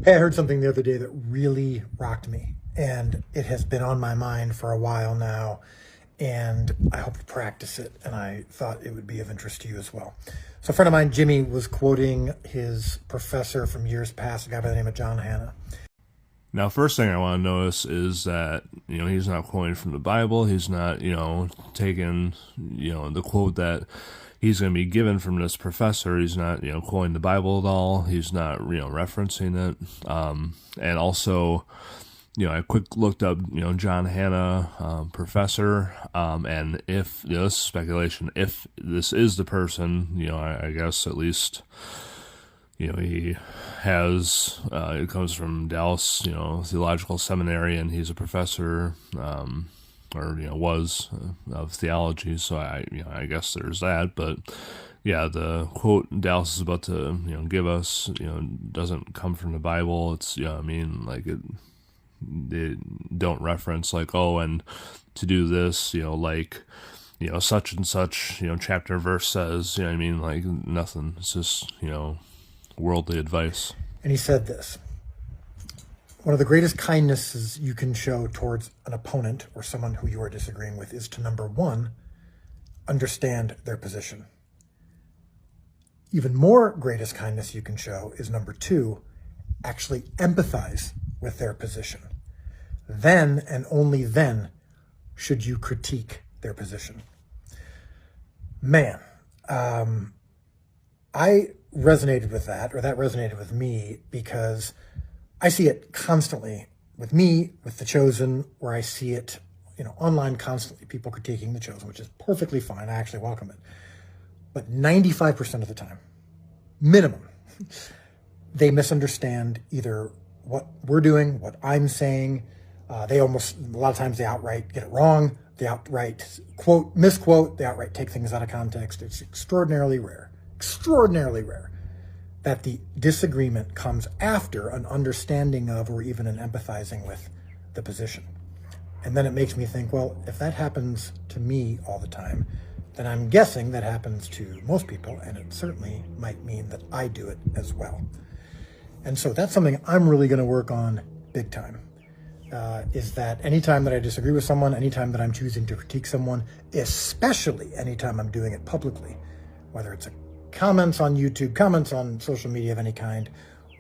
Hey, I heard something the other day that really rocked me, and it has been on my mind for a while now, and I hope to practice it, and I thought it would be of interest to you as well. So a friend of mine, Jimmy, was quoting his professor from years past, a guy by the name of John Hanna. Now, first thing I want to notice is that, he's not quoting from the Bible. He's not, taking, the quote that he's going to be given from this professor. He's not, quoting the Bible at all. He's not, referencing it. And also, I quick looked up, John Hanna, professor, and if, this is speculation, if this is the person, I guess at least, he has, it comes from Dallas, Theological Seminary, and he's a professor, was of theology. So I guess there's that. But yeah, the quote Dallas is about to, give us, doesn't come from the Bible. It's, they don't reference like, oh, and to do this, such and such, chapter verse says, like nothing. It's just, worldly advice. And he said this: one of the greatest kindnesses you can show towards an opponent or someone who you are disagreeing with is to, number one, understand their position. Even more greatest kindness you can show is, number two, actually empathize with their position. Then and only then should you critique their position. Man, I resonated with that, or that resonated with me, because I see it constantly with me, with The Chosen, where I see it, online constantly, people critiquing The Chosen, which is perfectly fine. I actually welcome it. But 95% of the time, minimum, they misunderstand either what we're doing, what I'm saying. A lot of times they outright get it wrong. They outright misquote. They outright take things out of context. It's extraordinarily rare that the disagreement comes after an understanding of, or even an empathizing with, the position. And then it makes me think, well, if that happens to me all the time, then I'm guessing that happens to most people, and it certainly might mean that I do it as well. And so that's something I'm really going to work on big time, is that anytime that I disagree with someone, anytime that I'm choosing to critique someone, especially anytime I'm doing it publicly, whether it's comments on YouTube, comments on social media of any kind,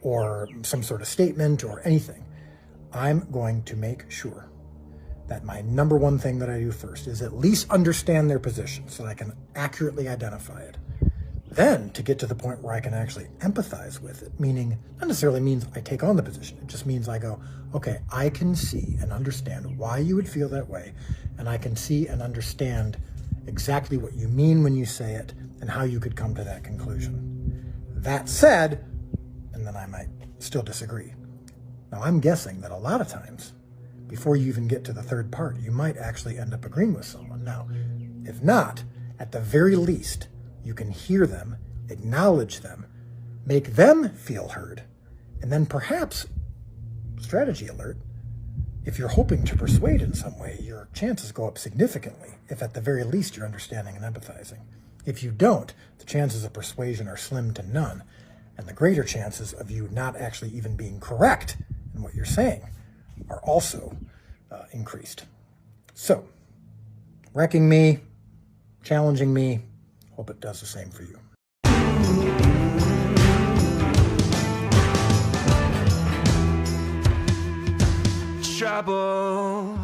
or some sort of statement or anything, I'm going to make sure that my number one thing that I do first is at least understand their position so that I can accurately identify it. Then to get to the point where I can actually empathize with it, meaning not necessarily means I take on the position. It just means I go, okay, I can see and understand why you would feel that way, and I can see and understand exactly what you mean when you say it and how you could come to that conclusion. That said, and then I might still disagree. Now, I'm guessing that a lot of times, before you even get to the third part, you might actually end up agreeing with someone. Now, if not, at the very least, you can hear them, acknowledge them, make them feel heard, and then perhaps, strategy alert, if you're hoping to persuade in some way, your chances go up significantly if at the very least you're understanding and empathizing. If you don't, the chances of persuasion are slim to none, and the greater chances of you not actually even being correct in what you're saying are also increased. So, wrecking me, challenging me, hope it does the same for you. Trouble